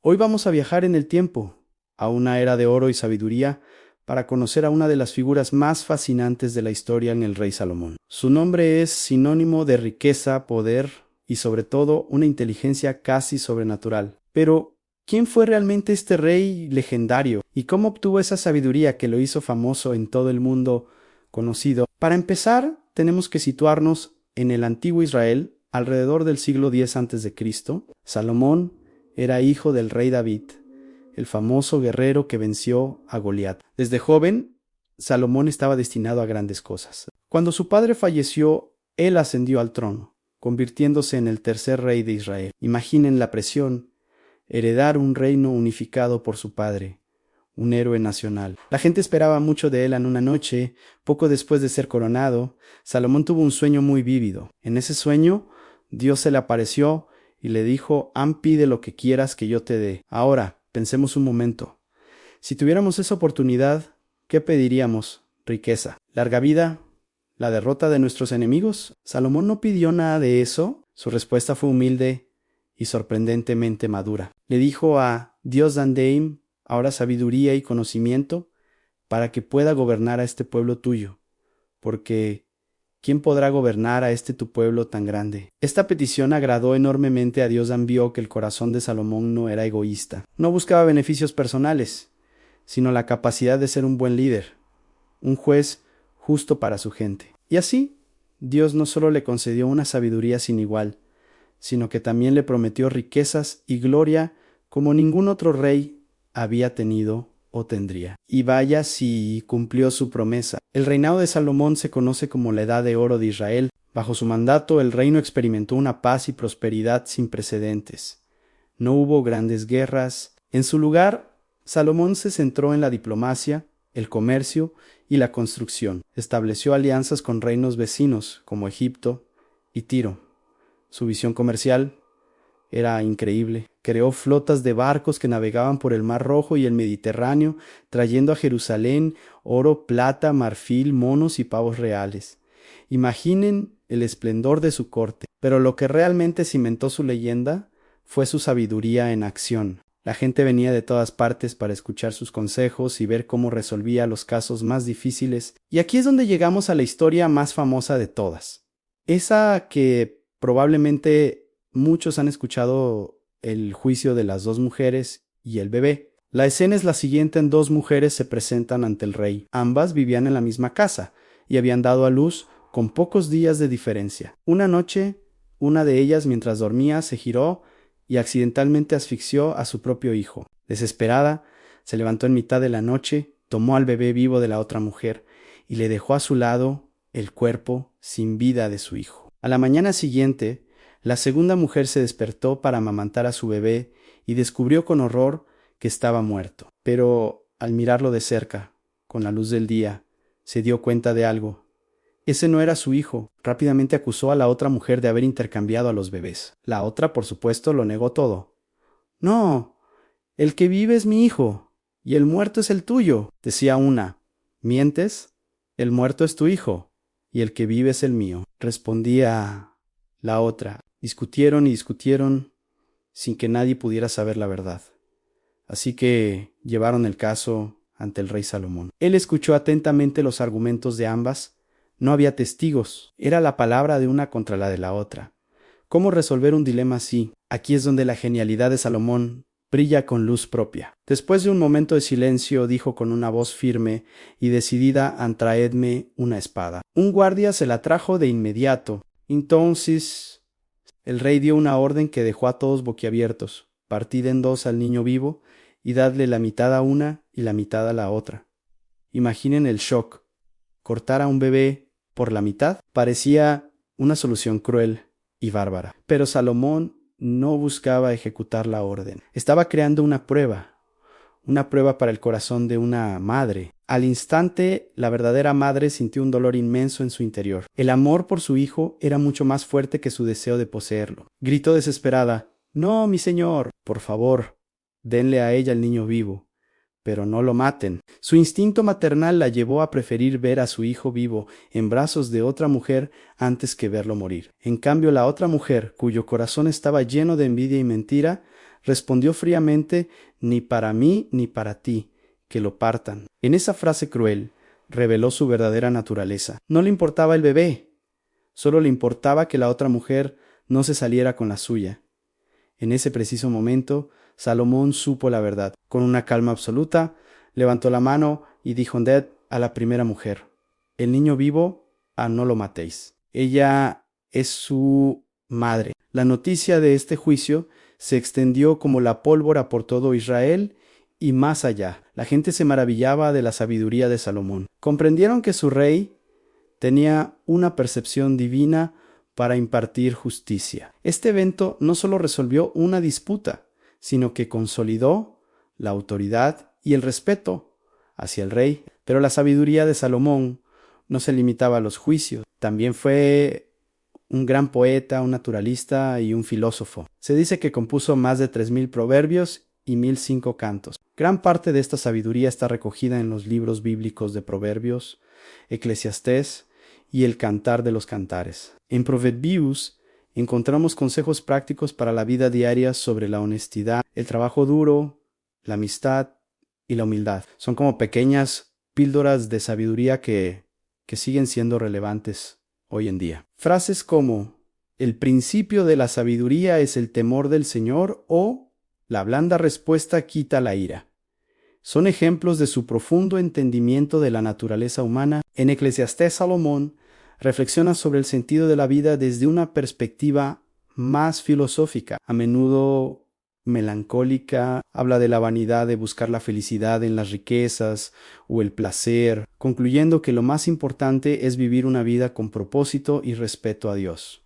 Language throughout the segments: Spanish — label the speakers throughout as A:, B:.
A: Hoy vamos a viajar en el tiempo, a una era de oro y sabiduría, para conocer a una de las figuras más fascinantes de la historia en el rey Salomón. Su nombre es sinónimo de riqueza, poder y sobre todo una inteligencia casi sobrenatural. Pero, ¿quién fue realmente este rey legendario? ¿Y cómo obtuvo esa sabiduría que lo hizo famoso en todo el mundo conocido? Para empezar, tenemos que situarnos en el antiguo Israel, alrededor del siglo X a.C. Salomón era hijo del rey David, el famoso guerrero que venció a Goliat. Desde joven, Salomón estaba destinado a grandes cosas. Cuando su padre falleció, él ascendió al trono, convirtiéndose en el tercer rey de Israel. Imaginen la presión, heredar un reino unificado por su padre, un héroe nacional. La gente esperaba mucho de él en una noche. Poco después de ser coronado, Salomón tuvo un sueño muy vívido. En ese sueño, Dios se le apareció y le dijo: pide lo que quieras que yo te dé. Ahora, pensemos un momento. Si tuviéramos esa oportunidad, ¿qué pediríamos? Riqueza, larga vida, la derrota de nuestros enemigos. Salomón no pidió nada de eso. Su respuesta fue humilde y sorprendentemente madura. Le dijo a Dios Dandeim: ahora sabiduría y conocimiento para que pueda gobernar a este pueblo tuyo, porque ¿quién podrá gobernar a este tu pueblo tan grande? Esta petición agradó enormemente a Dios. Vio que el corazón de Salomón no era egoísta. No buscaba beneficios personales, sino la capacidad de ser un buen líder, un juez justo para su gente. Y así, Dios no solo le concedió una sabiduría sin igual, sino que también le prometió riquezas y gloria como ningún otro rey había tenido o tendría. Y vaya si cumplió su promesa. El reinado de Salomón se conoce como la Edad de Oro de Israel. Bajo su mandato, el reino experimentó una paz y prosperidad sin precedentes. No hubo grandes guerras. En su lugar, Salomón se centró en la diplomacia, el comercio y la construcción. Estableció alianzas con reinos vecinos como Egipto y Tiro. Su visión comercial era increíble. Creó flotas de barcos que navegaban por el Mar Rojo y el Mediterráneo, trayendo a Jerusalén oro, plata, marfil, monos y pavos reales. Imaginen el esplendor de su corte. Pero lo que realmente cimentó su leyenda fue su sabiduría en acción. La gente venía de todas partes para escuchar sus consejos y ver cómo resolvía los casos más difíciles. Y aquí es donde llegamos a la historia más famosa de todas. Esa que probablemente muchos han escuchado: el juicio de las dos mujeres y el bebé. La escena es la siguiente: dos mujeres se presentan ante el rey. Ambas vivían en la misma casa y habían dado a luz con pocos días de diferencia. Una noche, una de ellas, mientras dormía, se giró y accidentalmente asfixió a su propio hijo. Desesperada, se levantó en mitad de la noche, tomó al bebé vivo de la otra mujer y le dejó a su lado el cuerpo sin vida de su hijo. A la mañana siguiente, la segunda mujer se despertó para amamantar a su bebé y descubrió con horror que estaba muerto. Pero al mirarlo de cerca, con la luz del día, se dio cuenta de algo. Ese no era su hijo. Rápidamente acusó a la otra mujer de haber intercambiado a los bebés. La otra, por supuesto, lo negó todo. «No, el que vive es mi hijo, y el muerto es el tuyo», decía una. «¿Mientes? El muerto es tu hijo, y el que vive es el mío», respondía la otra. Discutieron y discutieron sin que nadie pudiera saber la verdad. Así que llevaron el caso ante el rey Salomón. Él escuchó atentamente los argumentos de ambas. No había testigos. Era la palabra de una contra la de la otra. ¿Cómo resolver un dilema así? Aquí es donde la genialidad de Salomón brilla con luz propia. Después de un momento de silencio, dijo con una voz firme y decidida: «Traedme una espada». Un guardia se la trajo de inmediato. Entonces el rey dio una orden que dejó a todos boquiabiertos: «Partid en dos al niño vivo y dadle la mitad a una y la mitad a la otra». Imaginen el shock. Cortar a un bebé por la mitad parecía una solución cruel y bárbara. Pero Salomón no buscaba ejecutar la orden. Estaba creando una prueba para el corazón de una madre. Al instante, la verdadera madre sintió un dolor inmenso en su interior. El amor por su hijo era mucho más fuerte que su deseo de poseerlo. Gritó desesperada: «No, mi señor, por favor, denle a ella el niño vivo, pero no lo maten». Su instinto maternal la llevó a preferir ver a su hijo vivo en brazos de otra mujer antes que verlo morir. En cambio, la otra mujer, cuyo corazón estaba lleno de envidia y mentira, respondió fríamente: ni para mí ni para ti, que lo partan. En esa frase cruel reveló su verdadera naturaleza. No le importaba el bebé, solo le importaba que la otra mujer no se saliera con la suya. En ese preciso momento, Salomón supo la verdad. Con una calma absoluta, levantó la mano y dijo a la primera mujer: el niño vivo, no lo matéis. Ella es su madre. La noticia de este juicio se extendió como la pólvora por todo Israel y más allá. La gente se maravillaba de la sabiduría de Salomón. Comprendieron que su rey tenía una percepción divina para impartir justicia. Este evento no solo resolvió una disputa, sino que consolidó la autoridad y el respeto hacia el rey. Pero la sabiduría de Salomón no se limitaba a los juicios. También fue un gran poeta, un naturalista y un filósofo. Se dice que compuso más de 3000 proverbios y 1005 cantos. Gran parte de esta sabiduría está recogida en los libros bíblicos de Proverbios, Eclesiastés y el Cantar de los Cantares. En Proverbios encontramos consejos prácticos para la vida diaria sobre la honestidad, el trabajo duro, la amistad y la humildad. Son como pequeñas píldoras de sabiduría que siguen siendo relevantes hoy en día. Frases como: el principio de la sabiduría es el temor del Señor, o la blanda respuesta quita la ira, son ejemplos de su profundo entendimiento de la naturaleza humana. En Eclesiastés, Salomón reflexiona sobre el sentido de la vida desde una perspectiva más filosófica, a menudo melancólica. Habla de la vanidad de buscar la felicidad en las riquezas o el placer, concluyendo que lo más importante es vivir una vida con propósito y respeto a Dios.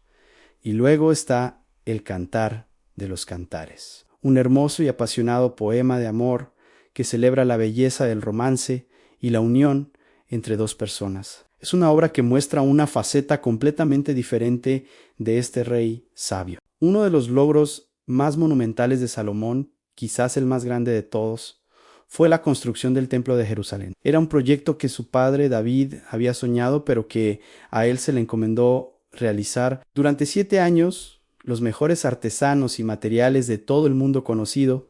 A: Y luego está el Cantar de los Cantares, un hermoso y apasionado poema de amor que celebra la belleza del romance y la unión entre dos personas. Es una obra que muestra una faceta completamente diferente de este rey sabio. Uno de los logros más monumentales de Salomón, quizás el más grande de todos, fue la construcción del Templo de Jerusalén. Era un proyecto que su padre David había soñado, pero que a él se le encomendó realizar. Durante 7 años, los mejores artesanos y materiales de todo el mundo conocido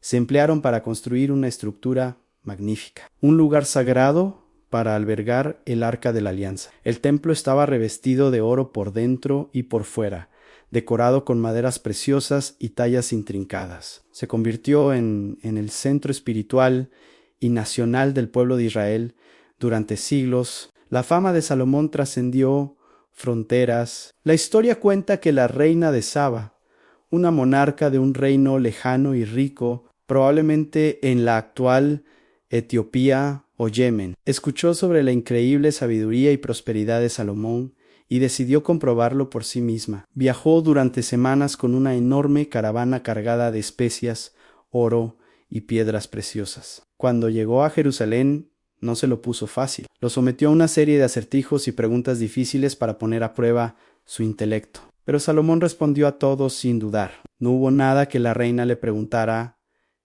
A: se emplearon para construir una estructura magnífica, un lugar sagrado para albergar el Arca de la Alianza. El templo estaba revestido de oro por dentro y por fuera, decorado con maderas preciosas y tallas intrincadas. Se convirtió en el centro espiritual y nacional del pueblo de Israel durante siglos. La fama de Salomón trascendió fronteras. La historia cuenta que la reina de Saba, una monarca de un reino lejano y rico, probablemente en la actual Etiopía o Yemen, escuchó sobre la increíble sabiduría y prosperidad de Salomón y decidió comprobarlo por sí misma. Viajó durante semanas con una enorme caravana cargada de especias, oro y piedras preciosas. Cuando llegó a Jerusalén, no se lo puso fácil. Lo sometió a una serie de acertijos y preguntas difíciles para poner a prueba su intelecto. Pero Salomón respondió a todos sin dudar. No hubo nada que la reina le preguntara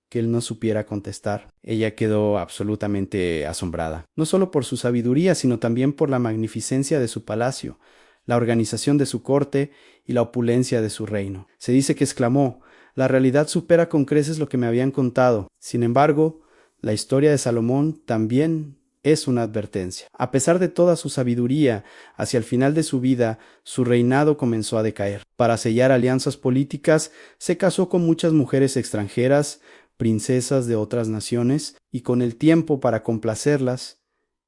A: que él no supiera contestar. Ella quedó absolutamente asombrada, no solo por su sabiduría, sino también por la magnificencia de su palacio, la organización de su corte y la opulencia de su reino. Se dice que exclamó: la realidad supera con creces lo que me habían contado. Sin embargo, la historia de Salomón también es una advertencia. A pesar de toda su sabiduría, hacia el final de su vida, su reinado comenzó a decaer. Para sellar alianzas políticas, se casó con muchas mujeres extranjeras, princesas de otras naciones, y con el tiempo, para complacerlas,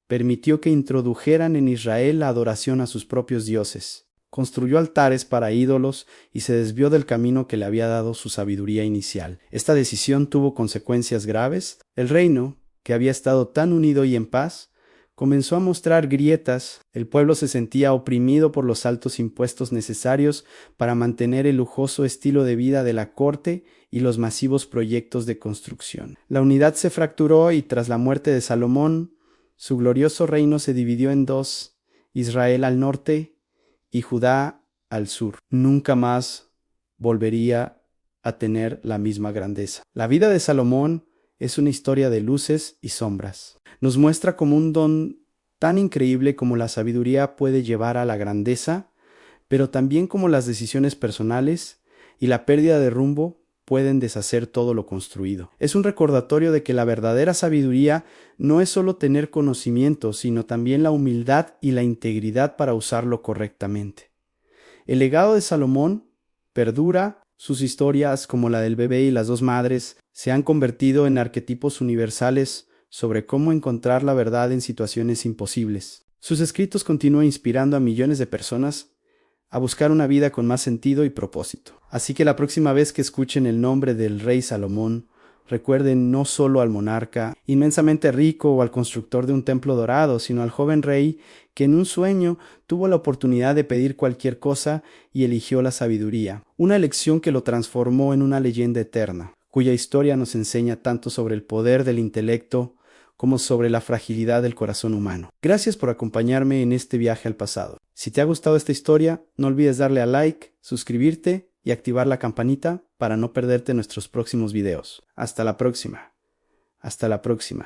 A: permitió que introdujeran en Israel la adoración a sus propios dioses. Construyó altares para ídolos y se desvió del camino que le había dado su sabiduría inicial. Esta decisión tuvo consecuencias graves. El reino, que había estado tan unido y en paz, comenzó a mostrar grietas. El pueblo se sentía oprimido por los altos impuestos necesarios para mantener el lujoso estilo de vida de la corte y los masivos proyectos de construcción. La unidad se fracturó y tras la muerte de Salomón, su glorioso reino se dividió en dos: Israel al norte y Judá al sur. Nunca más volvería a tener la misma grandeza. La vida de Salomón es una historia de luces y sombras. Nos muestra como un don tan increíble como la sabiduría puede llevar a la grandeza, pero también como las decisiones personales y la pérdida de rumbo pueden deshacer todo lo construido. Es un recordatorio de que la verdadera sabiduría no es solo tener conocimiento, sino también la humildad y la integridad para usarlo correctamente. El legado de Salomón perdura. Sus historias, como la del bebé y las dos madres, se han convertido en arquetipos universales sobre cómo encontrar la verdad en situaciones imposibles. Sus escritos continúan inspirando a millones de personas a buscar una vida con más sentido y propósito. Así que la próxima vez que escuchen el nombre del rey Salomón, recuerden no solo al monarca inmensamente rico o al constructor de un templo dorado, sino al joven rey que en un sueño tuvo la oportunidad de pedir cualquier cosa y eligió la sabiduría, una elección que lo transformó en una leyenda eterna, cuya historia nos enseña tanto sobre el poder del intelecto como sobre la fragilidad del corazón humano. Gracias por acompañarme en este viaje al pasado. Si te ha gustado esta historia, no olvides darle a like, suscribirte y activar la campanita para no perderte nuestros próximos videos. Hasta la próxima. Hasta la próxima.